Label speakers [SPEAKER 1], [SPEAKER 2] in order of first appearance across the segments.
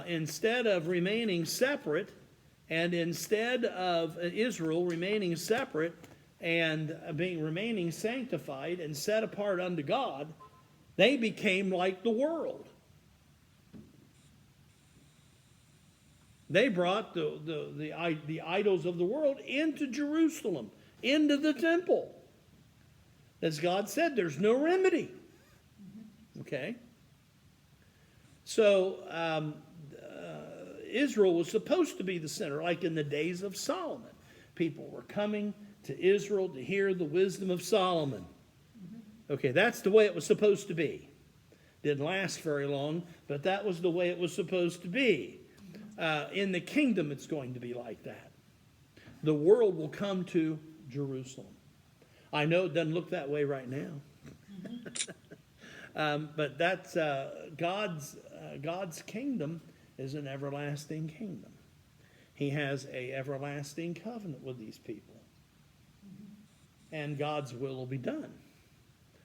[SPEAKER 1] instead of remaining separate, and instead of Israel remaining separate and remaining sanctified and set apart unto God, they became like the world. They brought the idols of the world into Jerusalem, into the temple. As God said, there's no remedy. Okay? So, Israel was supposed to be the center, like in the days of Solomon. People were coming to Israel to hear the wisdom of Solomon. Okay, that's the way it was supposed to be. Didn't last very long, but that was the way it was supposed to be. In the kingdom, it's going to be like that. The world will come to Jerusalem. I know it doesn't look that way right now. But that's God's kingdom is an everlasting kingdom. He has an everlasting covenant with these people. And God's will be done,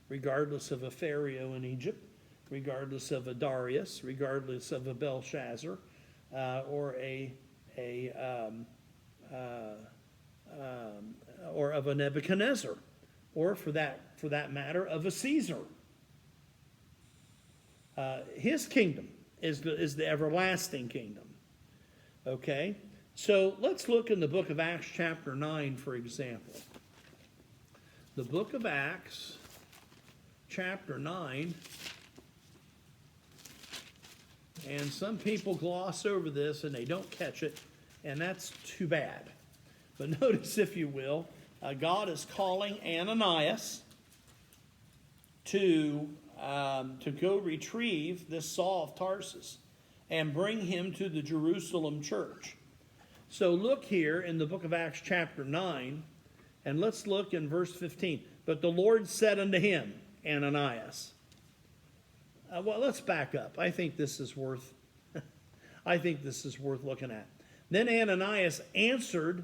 [SPEAKER 1] regardless of a Pharaoh in Egypt, regardless of a Darius, regardless of a Belshazzar, or of a Nebuchadnezzar, or for that matter, of a Caesar. His kingdom is the everlasting kingdom. Okay? So let's look in the book of Acts chapter 9, for example. The book of Acts chapter 9. And some people gloss over this and they don't catch it, and that's too bad. But notice, if you will, God is calling Ananias to go retrieve this Saul of Tarsus and bring him to the Jerusalem church. So look here in the book of Acts chapter 9, and let's look in verse 15. But the Lord said unto him, Ananias. Well, let's back up. I think this is worth looking at. Then Ananias answered,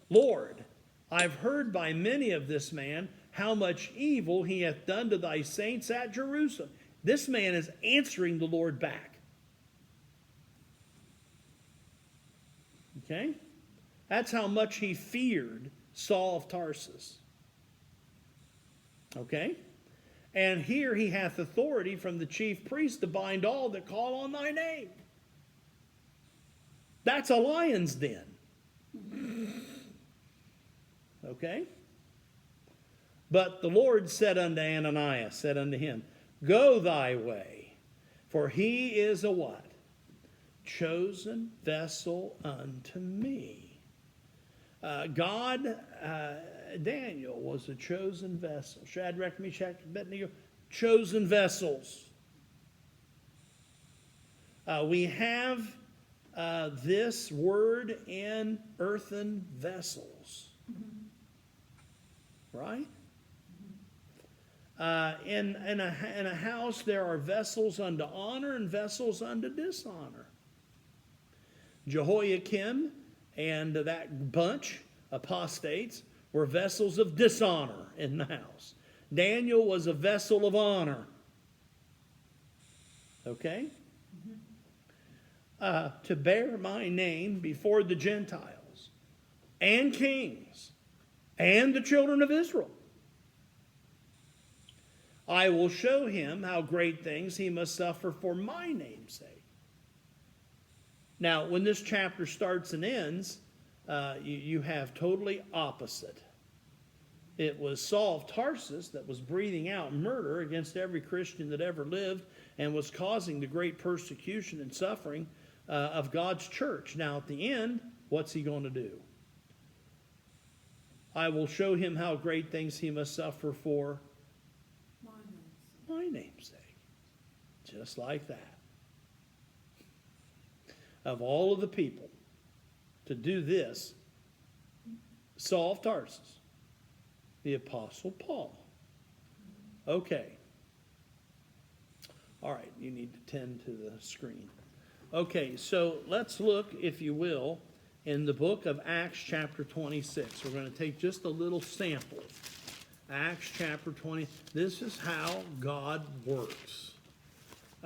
[SPEAKER 1] Lord, I've heard by many of this man how much evil he hath done to thy saints at Jerusalem. This man is answering the Lord back. Okay? That's how much he feared Saul of Tarsus. Okay? And here he hath authority from the chief priest to bind all that call on thy name. That's a lion's den. Okay? But the Lord said unto Ananias, said unto him, Go thy way, for he is a what? Chosen vessel unto me. Daniel was a chosen vessel. Shadrach, Meshach, Abednego, chosen vessels. We have this word in earthen vessels. Right? In a house there are vessels unto honor and vessels unto dishonor. Jehoiakim and that bunch, apostates, were vessels of dishonor in the house. Daniel was a vessel of honor. Okay? To bear my name before the Gentiles and kings and the children of Israel. I will show him how great things he must suffer for my name's sake. Now, when this chapter starts and ends, you have totally opposite. It was Saul of Tarsus that was breathing out murder against every Christian that ever lived and was causing the great persecution and suffering of God's church. Now, at the end, what's he going to do? I will show him how great things he must suffer for my name's sake. Just like that. Of all of the people to do this, Saul of Tarsus, the Apostle Paul. Okay. All right, you need to tend to the screen. Okay, so let's look, if you will, in the book of Acts chapter 26. We're going to take just a little sample. Acts chapter 20. This is how God works.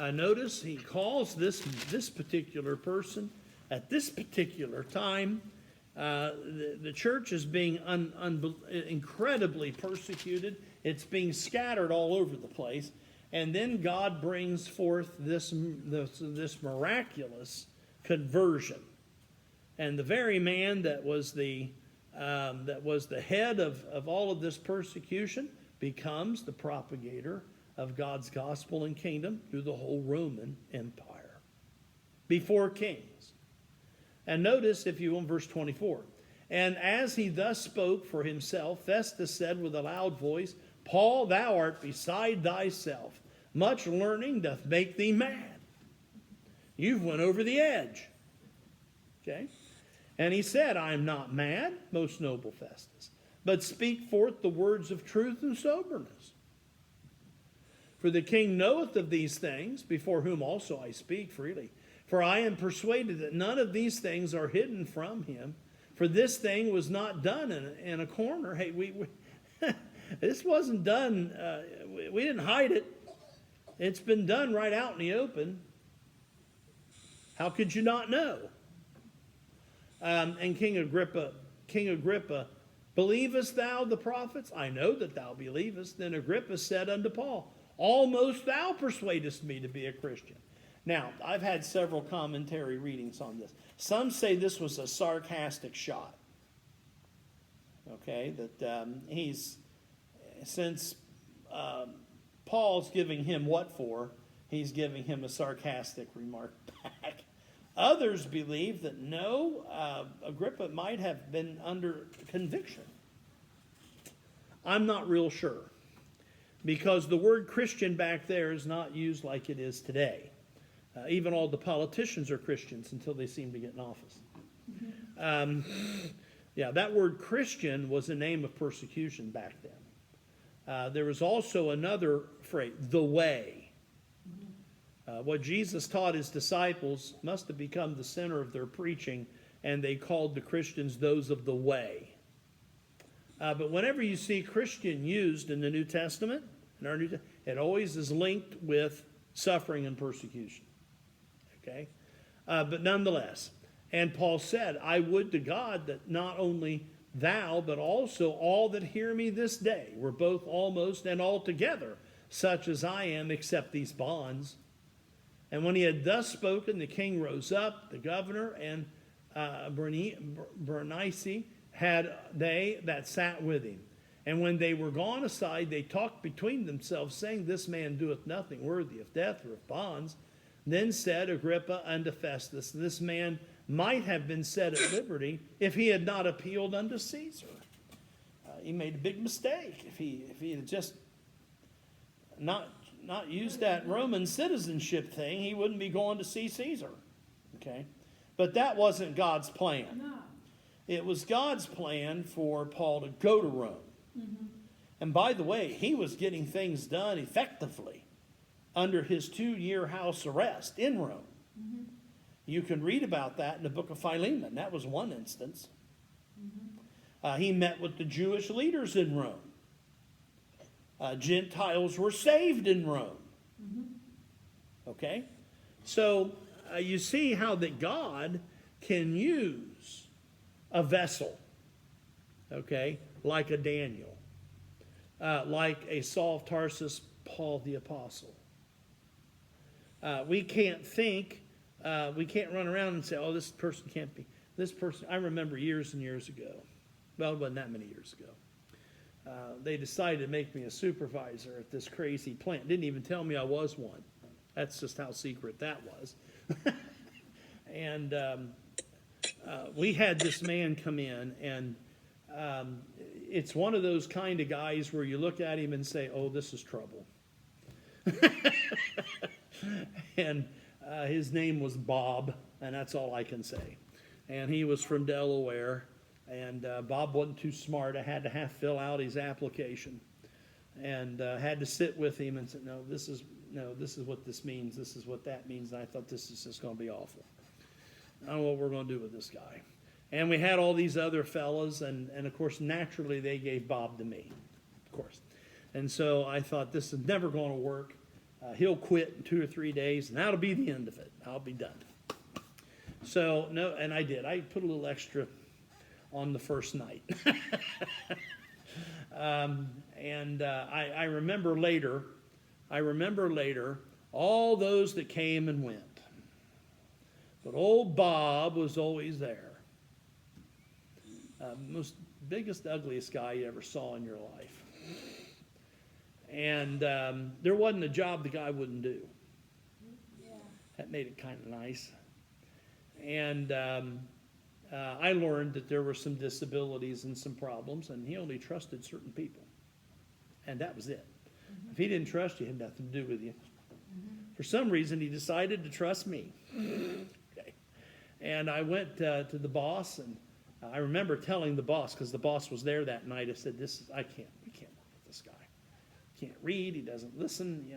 [SPEAKER 1] Notice he calls this particular person at this particular time. The church is being incredibly persecuted. It's being scattered all over the place. And then God brings forth this miraculous conversion. And the very man that was the head of all of this persecution becomes the propagator of God's gospel and kingdom through the whole Roman Empire before kings. And notice, if you will, in verse 24. And as he thus spoke for himself, Festus said with a loud voice, Paul, thou art beside thyself. Much learning doth make thee mad. You've went over the edge. Okay? And he said, I am not mad, most noble Festus, but speak forth the words of truth and soberness. For the king knoweth of these things, before whom also I speak freely. For I am persuaded that none of these things are hidden from him. For this thing was not done in a corner. Hey, this wasn't done, we didn't hide it. It's been done right out in the open. How could you not know? And King Agrippa, believest thou the prophets? I know that thou believest. Then Agrippa said unto Paul, almost thou persuadest me to be a Christian. Now, I've had several commentary readings on this. Some say this was a sarcastic shot. Okay, that since Paul's giving him what for, he's giving him a sarcastic remark back. Others believe that no, Agrippa might have been under conviction. I'm not real sure, because the word Christian back there is not used like it is today. Even all the politicians are Christians until they seem to get in office. That word Christian was a name of persecution back then. There was also another phrase, the way. What Jesus taught his disciples must have become the center of their preaching, and they called the Christians those of the way. But whenever you see Christian used in the New Testament, it always is linked with suffering and persecution. Okay? But nonetheless, and Paul said, I would to God that not only thou, but also all that hear me this day were both almost and altogether such as I am, except these bonds. And when he had thus spoken, the king rose up, the governor, and Berenice had they that sat with him. And when they were gone aside, they talked between themselves, saying, this man doeth nothing worthy of death or of bonds. Then said Agrippa unto Festus, this man might have been set at liberty if he had not appealed unto Caesar. He made a big mistake. If he had just not used that Roman citizenship thing, he wouldn't be going to see Caesar. Okay? But that wasn't God's plan. No. It was God's plan for Paul to go to Rome. Mm-hmm. And by the way, he was getting things done effectively under his 2-year house arrest in Rome. Mm-hmm. You can read about that in the book of Philemon. That was one instance. Mm-hmm. He met with the Jewish leaders in Rome. Gentiles were saved in Rome. Mm-hmm. Okay? So you see how that God can use a vessel, okay, like a Daniel, like a Saul of Tarsus, Paul the Apostle. We can't run around and say, oh, this person can't be. This person, I remember years and years ago, well, it wasn't that many years ago, they decided to make me a supervisor at this crazy plant. Didn't even tell me I was one. That's just how secret that was. And we had this man come in, and it's one of those kind of guys where you look at him and say, oh, this is trouble. And his name was Bob, and that's all I can say. And he was from Delaware, and Bob wasn't too smart. I had to fill out his application, and had to sit with him and say, no, this is what this means. This is what that means. And I thought, this is just going to be awful. I don't know what we're going to do with this guy. And we had all these other fellas, and of course, naturally, they gave Bob to me, of course. And so I thought, this is never going to work. he'll quit in 2 or 3 days, and that'll be the end of it. I'll be done. So, no, and I did. I put a little extra on the first night. I remember later, all those that came and went. But old Bob was always there. Most biggest, ugliest guy you ever saw in your life. And there wasn't a job the guy wouldn't do. That made it kind of nice. And I learned that there were some disabilities and some problems, and he only trusted certain people. And that was it. If he didn't trust you, it had nothing to do with you. For some reason, he decided to trust me. Okay. And I went to the boss, and I remember telling the boss, because the boss was there that night, I said, we can't work with this guy. He can't read, he doesn't listen,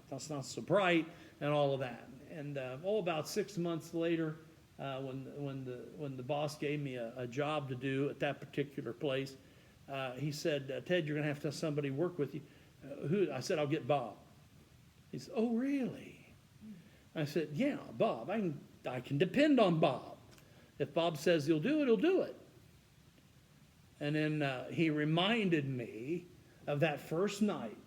[SPEAKER 1] that's not so bright, and all of that. And about 6 months later, when the boss gave me a job to do at that particular place, he said, Ted, you're going to have somebody work with you. Who? I said, I'll get Bob. He said, oh, really? I said, yeah, Bob. I can depend on Bob. If Bob says he'll do it, he'll do it. And then he reminded me of that first night.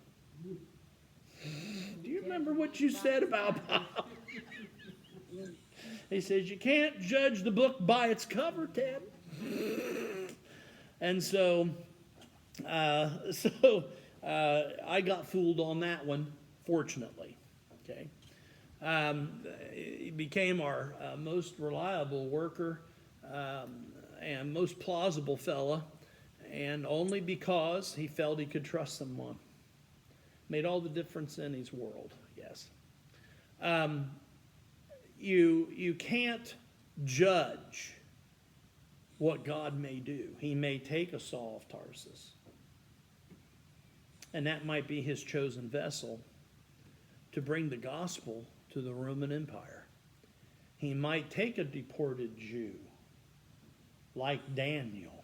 [SPEAKER 1] Do you remember what you said about Bob? He says, you can't judge the book by its cover, Ted. And so I got fooled on that one, fortunately. Okay, he became our most reliable worker and most plausible fella, and only because he felt he could trust someone. Made all the difference in his world, yes. You can't judge what God may do. He may take a Saul of Tarsus, and that might be his chosen vessel to bring the gospel to the Roman Empire. He might take a deported Jew like Daniel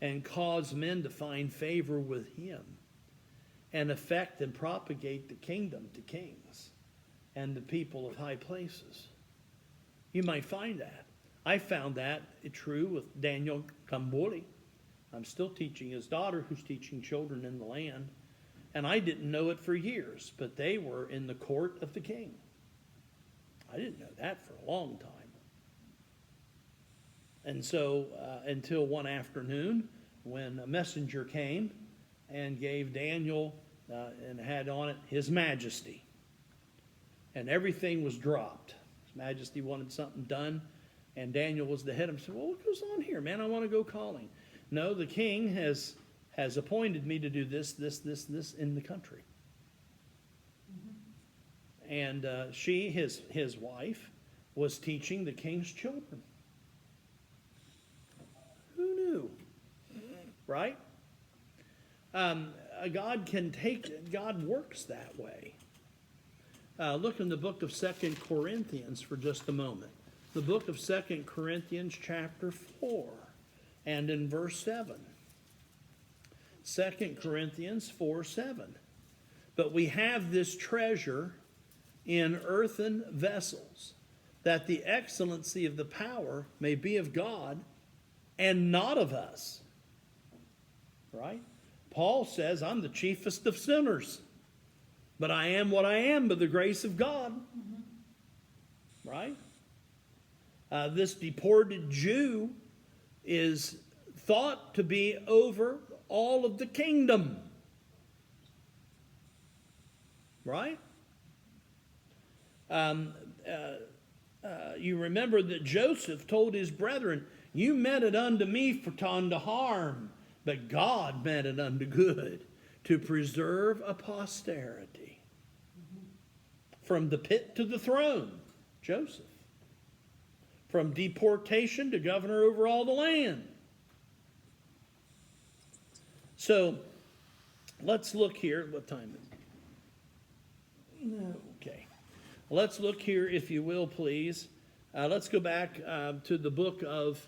[SPEAKER 1] and cause men to find favor with him and affect and propagate the kingdom to kings and the people of high places. You might find that. I found that true with Daniel Kambuli. I'm still teaching his daughter, who's teaching children in the land. And I didn't know it for years, but they were in the court of the king. I didn't know that for a long time. And so until one afternoon, when a messenger came and gave Daniel and had on it His Majesty. And everything was dropped. His Majesty wanted something done, and Daniel was the head of him. Said, well, what goes on here, man? I want to go calling. No, the king has appointed me to do this in the country. And she, his wife, was teaching the king's children. Who knew? Right? God works that way. Look in the book of 2 Corinthians for just a moment. The book of 2 Corinthians chapter 4 and in verse 7. 2 Corinthians 4:7. But we have this treasure in earthen vessels, that the excellency of the power may be of God and not of us. Right? Paul says, I'm the chiefest of sinners, but I am what I am by the grace of God. Right? This deported Jew is thought to be over all of the kingdom. Right? You remember that Joseph told his brethren, you meant it unto me for unto harm, but God meant it unto good, to preserve a posterity. From the pit to the throne, Joseph. From deportation to governor over all the land. So, let's look here. What time is it? No, okay. Let's look here, if you will, please. Let's go back to the book of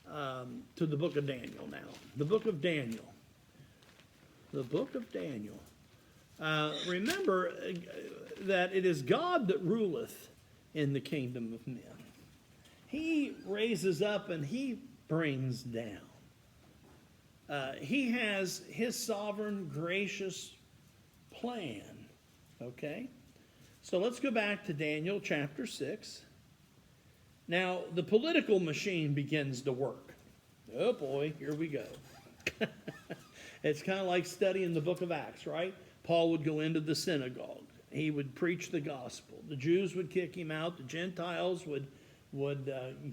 [SPEAKER 1] Daniel now. The book of Daniel. The book of Daniel. remember that it is God that ruleth in the kingdom of men. He raises up and he brings down. He has his sovereign, gracious plan. Okay? So let's go back to Daniel chapter 6. Now, the political machine begins to work. Oh boy, here we go. It's kind of like studying the book of Acts, right? Paul would go into the synagogue. He would preach the gospel. The Jews would kick him out. The Gentiles would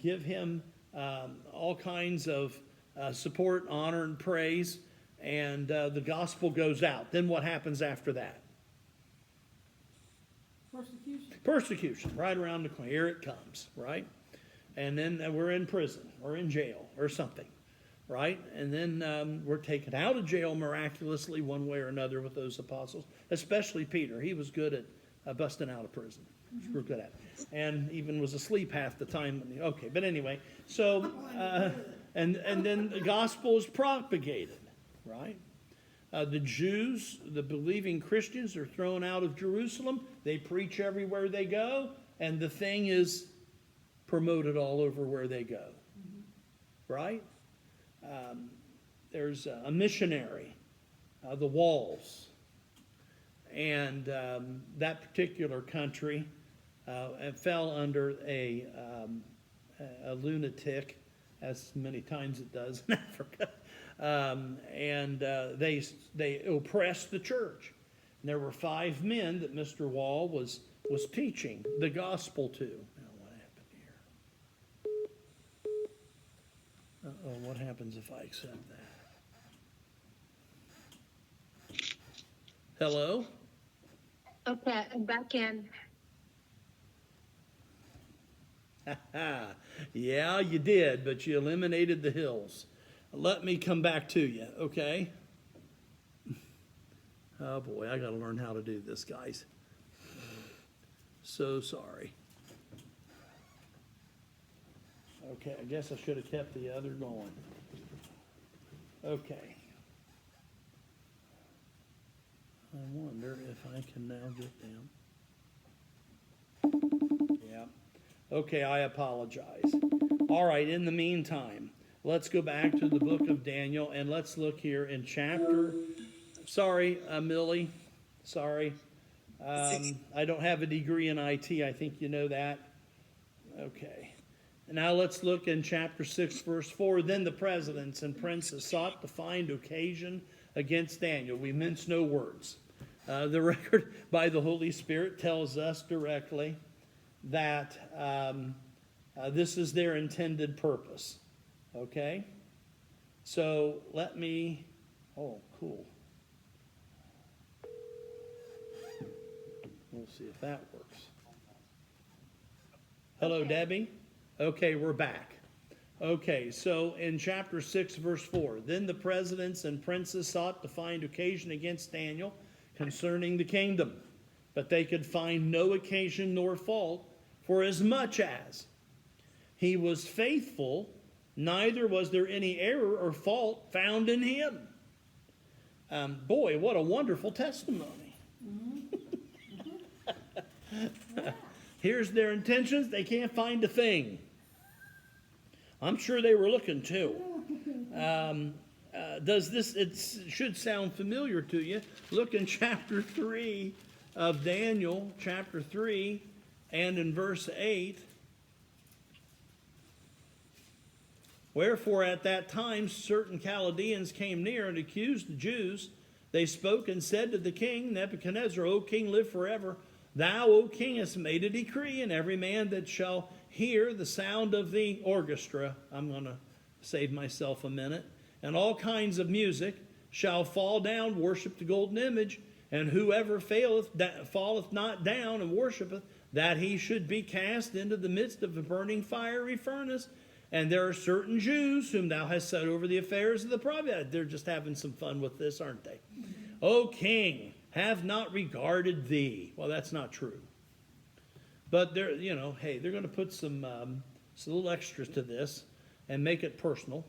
[SPEAKER 1] give him all kinds of support, honor, and praise. And the gospel goes out. Then what happens after that?
[SPEAKER 2] Persecution.
[SPEAKER 1] Persecution, right around the corner. Here it comes, right? And then we're in prison or in jail or something, right? And then we're taken out of jail miraculously one way or another with those apostles, especially Peter. He was good at busting out of prison. We're good at it. And even was asleep half the time. Okay, but anyway, so, and then the gospel is propagated, right? The Jews, the believing Christians, are thrown out of Jerusalem. They preach everywhere they go, and the thing is promoted all over where they go, right? There's a missionary, the Walls, and that particular country fell under a lunatic, as many times it does in Africa. And they oppressed the church. And there were 5 men that Mr. Wall was teaching the gospel to. Now, what happened here? Uh-oh, what happens if I accept that? Hello?
[SPEAKER 3] Okay, I'm back in.
[SPEAKER 1] Yeah, you did, but you eliminated the hills. Let me come back to you, okay? Oh boy, I got to learn how to do this, guys. So sorry. Okay, I guess I should have kept the other going. Okay. I wonder if I can now get down. Yeah. Okay, I apologize. All right, in the meantime, let's go back to the book of Daniel, and let's look here in chapter... Sorry, Millie. Sorry. I don't have a degree in IT. I think you know that. Okay. And now let's look in chapter 6, verse 4. Then the presidents and princes sought to find occasion against Daniel. We mince no words. The record by the Holy Spirit tells us directly that this is their intended purpose. Okay? So let me... Oh, cool. We'll see if that works. Hello, okay. Debbie? Okay, we're back. Okay, so in chapter 6, verse 4, then the presidents and princes sought to find occasion against Daniel concerning the kingdom, but they could find no occasion nor fault, for as much as he was faithful, neither was there any error or fault found in him. Boy, what a wonderful testimony. Here's their intentions. They can't find a thing. I'm sure they were looking too. It should sound familiar to you. Look in chapter 3 of Daniel, chapter 3, and in verse 8. Wherefore at that time certain Chaldeans came near and accused the Jews. They spoke and said to the king, Nebuchadnezzar, O king, live forever. Thou, O king, hast made a decree, and every man that shall hear the sound of the orchestra, I'm going to save myself a minute, and all kinds of music, shall fall down, worship the golden image, and whoever falleth not down and worshipeth, that he should be cast into the midst of a burning fiery furnace. And there are certain Jews whom thou hast set over the affairs of the province. They're just having some fun with this, aren't they? O king, have not regarded thee. Well, that's not true. But they're, hey, they're going to put some little extras to this and make it personal.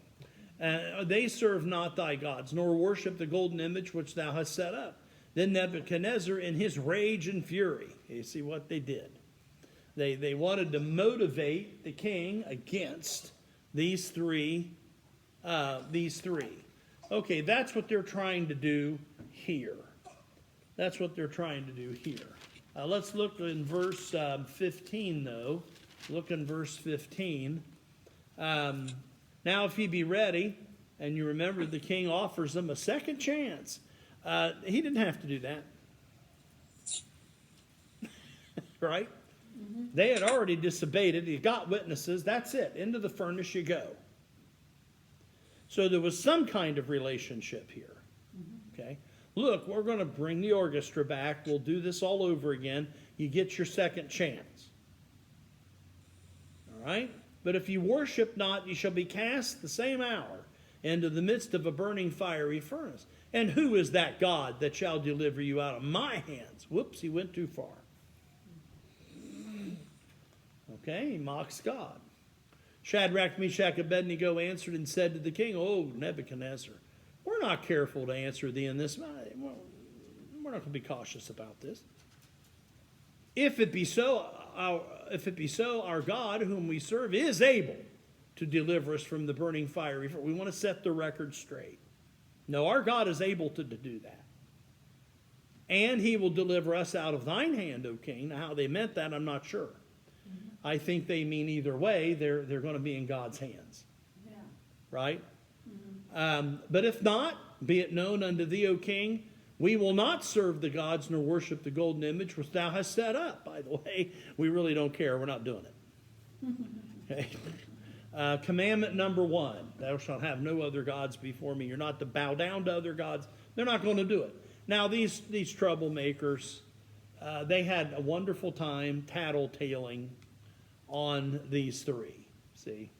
[SPEAKER 1] They serve not thy gods, nor worship the golden image which thou hast set up. Then Nebuchadnezzar, in his rage and fury, you see what they did. They wanted to motivate the king against these three. Okay, that's what they're trying to do here. That's what they're trying to do here. Let's look in verse 15, though. Look in verse 15. Now, if he be ready, and you remember the king offers them a second chance. He didn't have to do that. Right? Mm-hmm. They had already disobeyed it. He got witnesses. That's it. Into the furnace you go. So there was some kind of relationship here. Mm-hmm. Okay? Look, we're going to bring the orchestra back. We'll do this all over again. You get your second chance. All right? But if you worship not, you shall be cast the same hour into the midst of a burning fiery furnace. And who is that God that shall deliver you out of my hands? Whoops, he went too far. Okay, he mocks God. Shadrach, Meshach, Abednego answered and said to the king, "O Nebuchadnezzar, we're not careful to answer thee in this matter. We're not going to be cautious about this. If it be so, our God, whom we serve, is able to deliver us from the burning fiery furnace." We want to set the record straight. No, our God is able to do that. "And he will deliver us out of thine hand, O king." Now, how they meant that, I'm not sure. Mm-hmm. I think they mean either way, they're going to be in God's hands. Yeah. Right? Mm-hmm. But if not, be it known unto thee, O king, we will not serve the gods nor worship the golden image which thou hast set up. By the way, we really don't care. We're not doing it. Okay. Commandment number 1, thou shalt have no other gods before me. You're not to bow down to other gods. They're not going to do it. Now, these troublemakers, they had a wonderful time tattletaling on these three. See?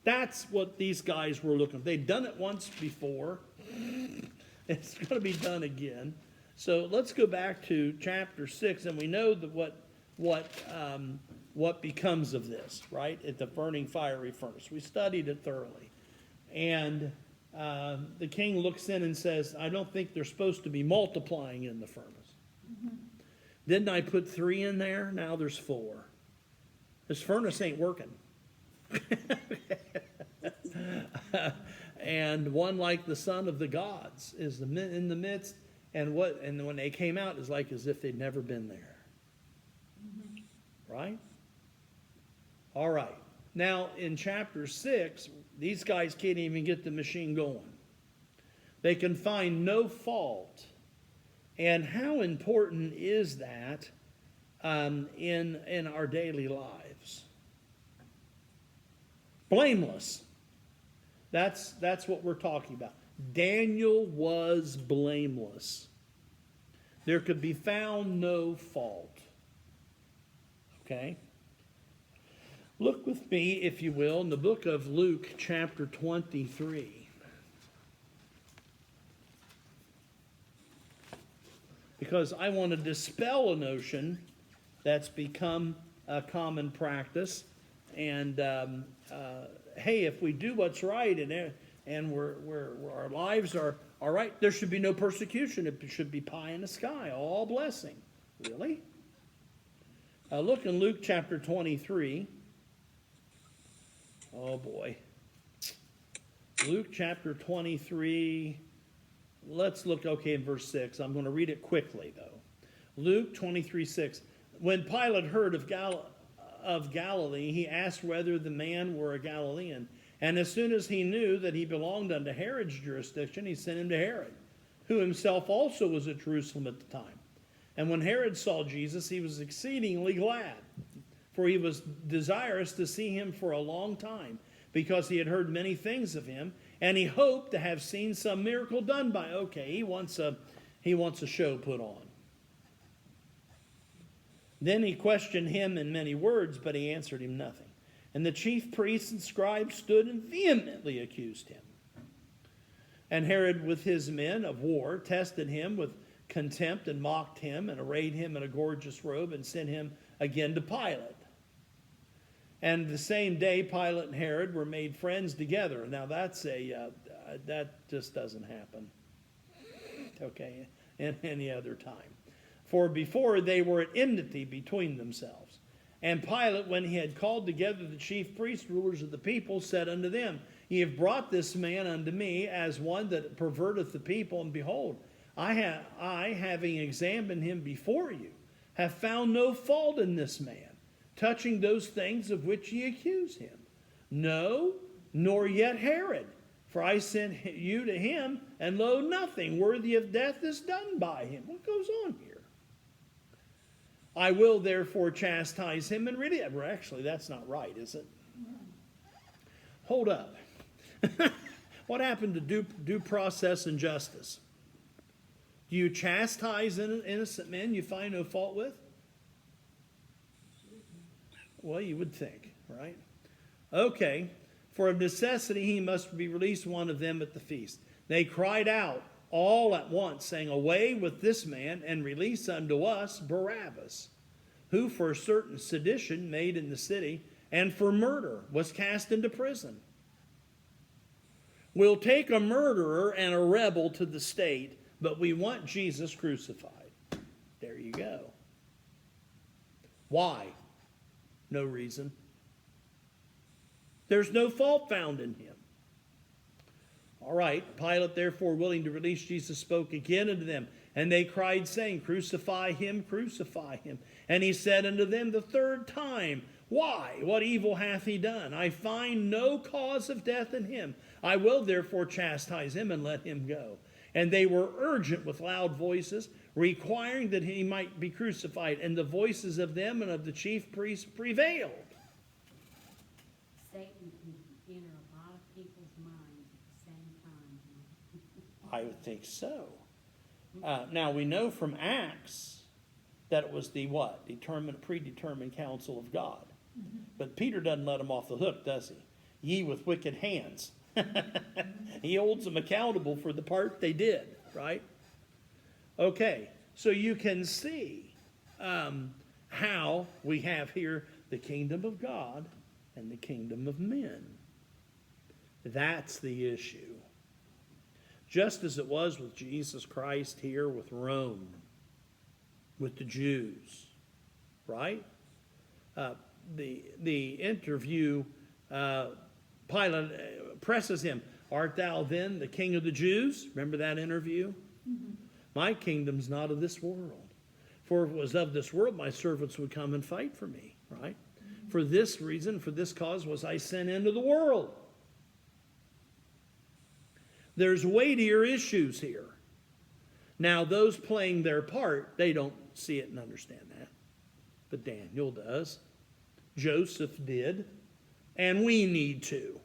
[SPEAKER 1] That's what these guys were looking for. They'd done it once before. It's going to be done again. So let's go back to chapter 6, and we know that what becomes of this, right, at the burning fiery furnace. We studied it thoroughly. And the king looks in and says, "I don't think they're supposed to be multiplying in the furnace." Mm-hmm. Didn't I put 3 in there? Now there's 4. This furnace ain't working. And one like the son of the gods is in the midst, and when they came out, it's like as if they'd never been there. Mm-hmm. Right? All right. Now, in chapter 6, these guys can't even get the machine going. They can find no fault. And how important is that in our daily lives? Blameless. That's what we're talking about. Daniel was blameless. There could be found no fault. Okay? Look with me, if you will, in the book of Luke, chapter 23. Because I want to dispel a notion that's become a common practice. And hey, if we do what's right and our lives are all right, there should be no persecution. It should be pie in the sky, all blessing. Really? Look in Luke chapter 23. Oh boy. Luke chapter 23. Let's look, in verse 6. I'm going to read it quickly, though. Luke 23:6. When Pilate heard of Galilee, he asked whether the man were a Galilean. And as soon as he knew that he belonged unto Herod's jurisdiction, he sent him to Herod, who himself also was at Jerusalem at the time. And when Herod saw Jesus, he was exceedingly glad, for he was desirous to see him for a long time, because he had heard many things of him, and he hoped to have seen some miracle done by. Okay, he wants a show put on. Then he questioned him in many words, but he answered him nothing. And the chief priests and scribes stood and vehemently accused him. And Herod with his men of war tested him with contempt and mocked him and arrayed him in a gorgeous robe and sent him again to Pilate. And the same day Pilate and Herod were made friends together. Now that just doesn't happen. Okay, in any other time. For before they were at enmity between themselves. And Pilate, when he had called together the chief priests, rulers of the people, said unto them, Ye have brought this man unto me as one that perverteth the people, and behold, I, having examined him before you, have found no fault in this man, touching those things of which ye accuse him. No, nor yet Herod, for I sent you to him, and lo, nothing worthy of death is done by him. What goes on here? I will therefore chastise him and release him. Well, actually, that's not right, is it? Hold up. What happened to due process and justice? Do you chastise innocent men you find no fault with? Well, you would think, right? Okay. For of necessity he must be released, one of them at the feast. They cried out all at once, saying, Away with this man, and release unto us Barabbas, who for a certain sedition made in the city, and for murder was cast into prison. We'll take a murderer and a rebel to the state, but we want Jesus crucified. There you go. Why? No reason. There's no fault found in him. All right, Pilate, therefore, willing to release Jesus, spoke again unto them. And they cried, saying, Crucify him, crucify him. And he said unto them the third time, Why? What evil hath he done? I find no cause of death in him. I will therefore chastise him and let him go. And they were urgent with loud voices, requiring that he might be crucified. And the voices of them and of the chief priests prevailed.
[SPEAKER 2] Satan can enter a lot of people's minds at the same time.
[SPEAKER 1] I would think so. Now we know from Acts that it was the what? Predetermined counsel of God. But Peter doesn't let them off the hook, does he? Ye with wicked hands. He holds them accountable for the part they did, right? Okay, so you can see how we have here the kingdom of God and the kingdom of men. That's the issue. Just as it was with Jesus Christ here with Rome, with the Jews, right? The interview, Pilate presses him, Art thou then the king of the Jews? Remember that interview? Mm-hmm. My kingdom's not of this world. For if it was of this world, my servants would come and fight for me, right? Mm-hmm. For this reason, for this cause was I sent into the world. There's weightier issues here. Now, those playing their part, they don't see it and understand that. But Daniel does. Joseph did. And we need to,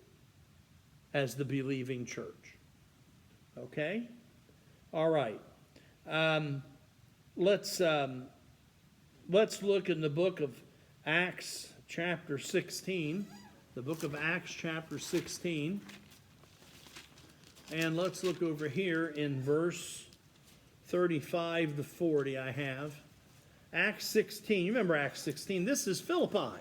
[SPEAKER 1] as the believing church. Okay? All right. Let's look in the book of Acts chapter 16. The book of Acts chapter 16. And let's look over here in verse 35 to 40 I have. Acts 16. You remember Acts 16. This is Philippi.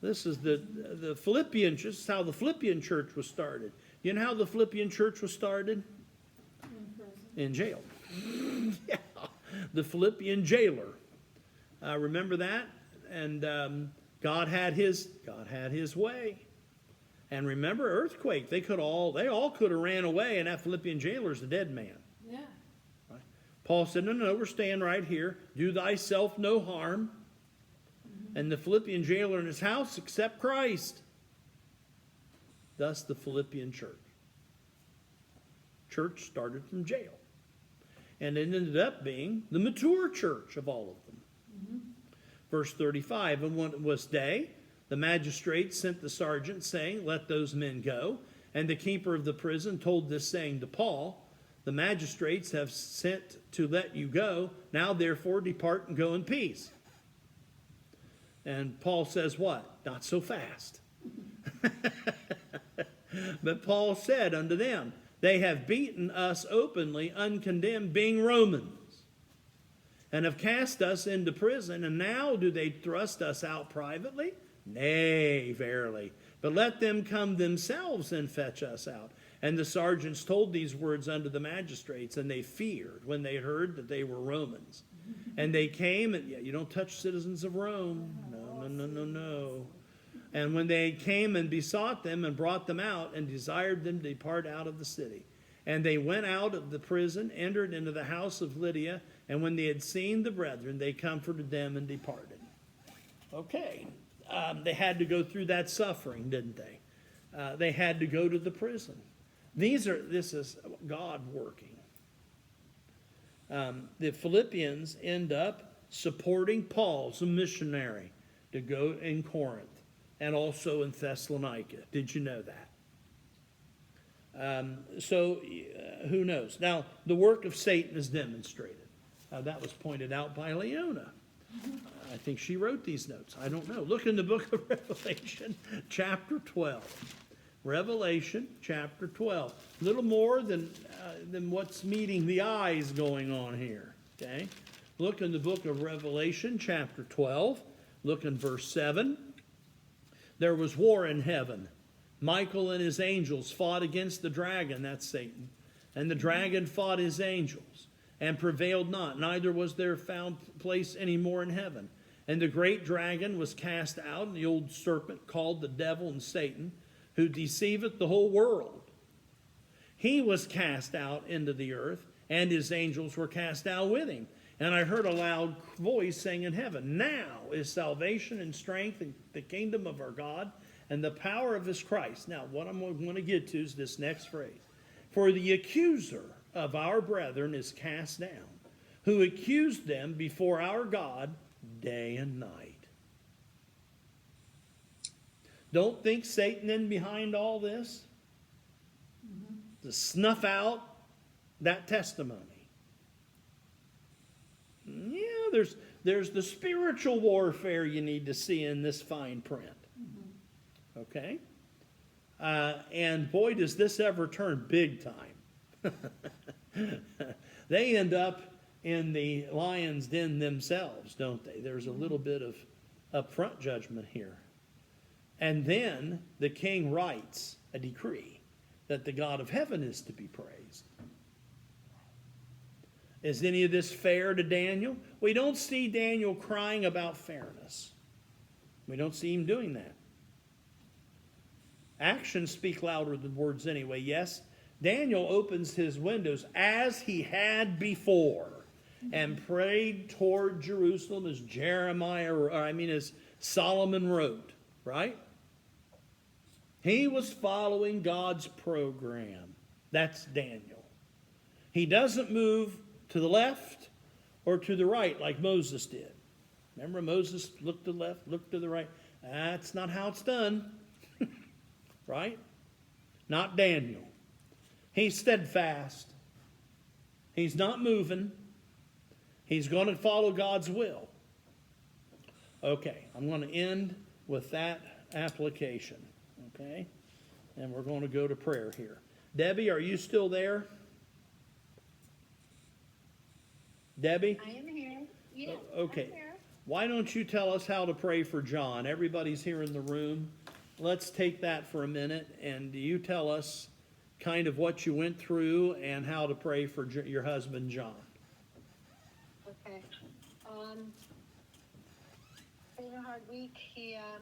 [SPEAKER 1] This is the Philippian church. This is how the Philippian church was started. You know how the Philippian church was started? In jail. Yeah. The Philippian jailer. Remember that? And God had his way. And remember, earthquake. They all could have ran away, and that Philippian jailer is a dead man.
[SPEAKER 2] Yeah.
[SPEAKER 1] Right? Paul said, no, we're staying right here. Do thyself no harm. Mm-hmm. And the Philippian jailer in his house accept Christ. Thus the Philippian church. Church started from jail. And it ended up being the mature church of all of them. Mm-hmm. Verse 35, and when it was day, the magistrates sent the sergeant, saying, Let those men go. And the keeper of the prison told this saying to Paul, The magistrates have sent to let you go. Now therefore depart and go in peace. And Paul says what? Not so fast. But Paul said unto them, They have beaten us openly, uncondemned, being Romans, and have cast us into prison, and now do they thrust us out privately? Nay, verily. But let them come themselves and fetch us out. And the sergeants told these words unto the magistrates, and they feared when they heard that they were Romans. And they came, and yeah, you don't touch citizens of Rome. No, no, no, no, no. And when they came and besought them and brought them out and desired them to depart out of the city. And they went out of the prison, entered into the house of Lydia, and when they had seen the brethren, they comforted them and departed. Okay, they had to go through that suffering, didn't they? They had to go to the prison. This is God working. The Philippians end up supporting Paul as a missionary to go in Corinth and also in Thessalonica. Did you know that? So who knows? Now, the work of Satan is demonstrated. That was pointed out by Leona. I think she wrote these notes. I don't know. Look in the book of Revelation, chapter 12. Revelation, chapter 12. A little more than what's meeting the eyes going on here. Okay? Look in the book of Revelation, chapter 12. Look in verse 7. There was war in heaven. Michael and his angels fought against the dragon, that's Satan. And the dragon fought his angels and prevailed not, neither was there found place any more in heaven. And the great dragon was cast out, and the old serpent called the devil and Satan, who deceiveth the whole world. He was cast out into the earth, and his angels were cast out with him. And I heard a loud voice saying in heaven, now is salvation and strength in the kingdom of our God and the power of his Christ. Now, what I'm going to get to is this next phrase. For the accuser of our brethren is cast down, who accused them before our God day and night. Don't think Satan in behind all this to snuff out that testimony. Yeah, there's the spiritual warfare you need to see in this fine print. Okay? And boy, does this ever turn big time. They end up in the lion's den themselves, don't they? There's a little bit of upfront judgment here. And then the king writes a decree that the God of heaven is to be praised. Is any of this fair to Daniel? We don't see Daniel crying about fairness. We don't see him doing that. Actions speak louder than words anyway. Yes, Daniel opens his windows as he had before and prayed toward Jerusalem as as Solomon wrote, right? He was following God's program. That's Daniel. He doesn't move to the left or to the right like Moses did. Remember, Moses looked to the left, looked to the right. That's not how it's done. Right? Not Daniel. He's steadfast. He's not moving. He's going to follow God's will. Okay, I'm going to end with that application. Okay? And we're going to go to prayer here. Debbie, are you still there? Debbie?
[SPEAKER 3] I am here. Yes,
[SPEAKER 1] Okay.
[SPEAKER 3] I'm here.
[SPEAKER 1] Why don't you tell us how to pray for John? Everybody's here in the room. Let's take that for a minute, and you tell us kind of what you went through and how to pray for your husband, John.
[SPEAKER 3] Okay. It's been a hard week. He